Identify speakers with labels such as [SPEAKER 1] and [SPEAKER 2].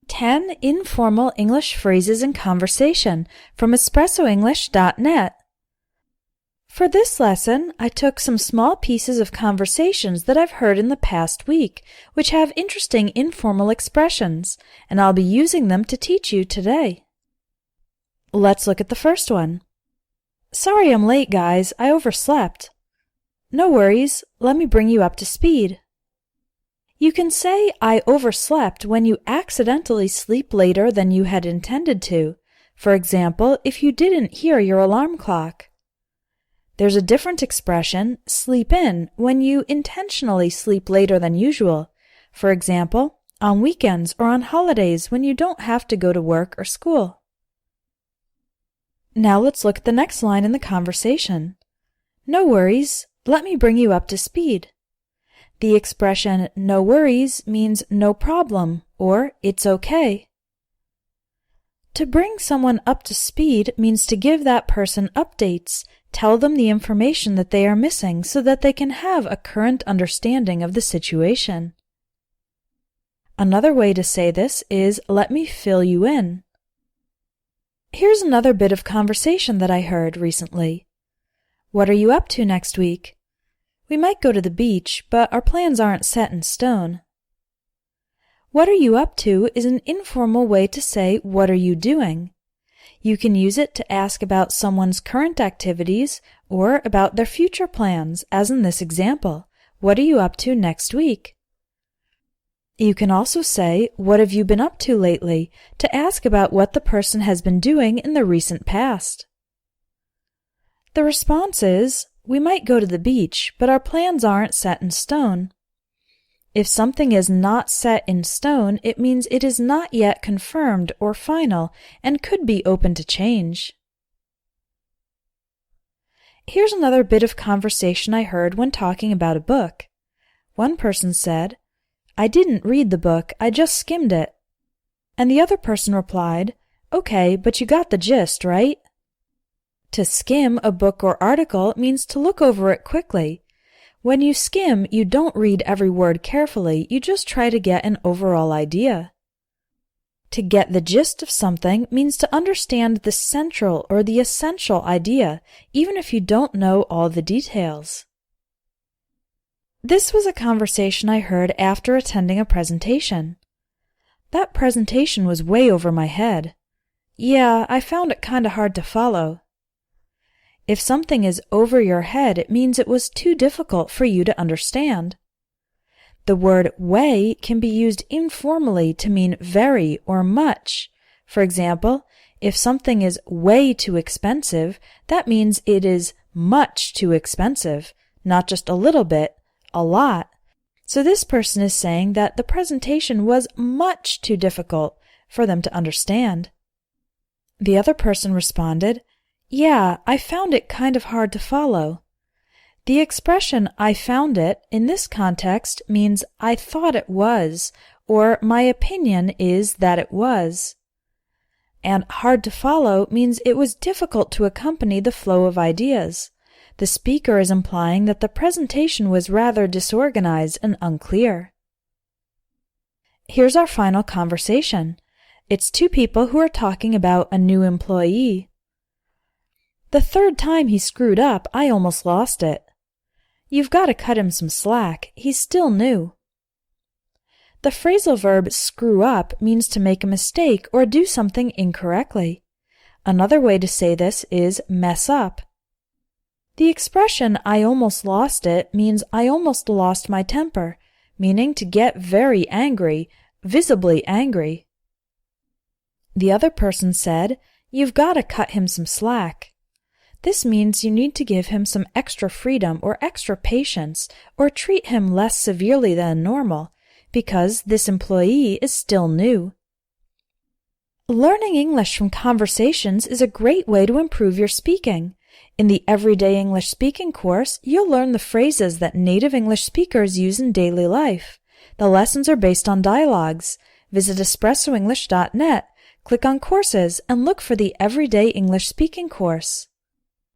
[SPEAKER 1] 10 Informal English Phrases in Conversation from espressoenglish.net. For this lesson, I took some small pieces of conversations that I've heard in the past week, which have interesting informal expressions, and I'll be using them to teach you today. Let's look at the first one. Sorry I'm late, guys. I overslept. No worries. Let me bring you up to speed. You can say I overslept when you accidentally sleep later than you had intended to. For example, if you didn't hear your alarm clock. There's a different expression, sleep in, when you intentionally sleep later than usual. For example, on weekends or on holidays when you don't have to go to work or school. Now let's look at the next line in the conversation. No worries. Let me bring you up to speed. The expression no worries means no problem or it's okay. To bring someone up to speed means to give that person updates, tell them the information that they are missing so that they can have a current understanding of the situation. Another way to say this is let me fill you in. Here's another bit of conversation that I heard recently. What are you up to next week? We might go to the beach, but our plans aren't set in stone. What are you up to is an informal way to say what are you doing. You can use it to ask about someone's current activities or about their future plans, as in this example. What are you up to next week? You can also say, what have you been up to lately, to ask about what the person has been doing in the recent past. The response is, we might go to the beach, but our plans aren't set in stone. If something is not set in stone, it means it is not yet confirmed or final and could be open to change. Here's another bit of conversation I heard when talking about a book. One person said, I didn't read the book, I just skimmed it. And the other person replied, okay, but you got the gist, right? To skim a book or article means to look over it quickly. When you skim, you don't read every word carefully, you just try to get an overall idea. To get the gist of something means to understand the central or the essential idea, even if you don't know all the details. This was a conversation I heard after attending a presentation. That presentation was way over my head. Yeah, I found it kinda hard to follow. If something is over your head, it means it was too difficult for you to understand. The word way can be used informally to mean very or much. For example, if something is way too expensive, that means it is much too expensive, not just a little bit, a lot. So this person is saying that the presentation was much too difficult for them to understand. The other person responded, yeah, I found it kind of hard to follow. The expression I found it in this context means I thought it was, or my opinion is that it was. And hard to follow means it was difficult to accompany the flow of ideas. The speaker is implying that the presentation was rather disorganized and unclear. Here's our final conversation. It's two people who are talking about a new employee. The third time he screwed up, I almost lost it. You've got to cut him some slack. He's still new. The phrasal verb screw up means to make a mistake or do something incorrectly. Another way to say this is mess up. The expression I almost lost it means I almost lost my temper, meaning to get very angry, visibly angry. The other person said, you've got to cut him some slack. This means you need to give him some extra freedom or extra patience or treat him less severely than normal because this employee is still new. Learning English from conversations is a great way to improve your speaking. In the Everyday English Speaking course, you'll learn the phrases that native English speakers use in daily life. The lessons are based on dialogues. Visit espressoenglish.net, click on Courses, and look for the Everyday English Speaking course.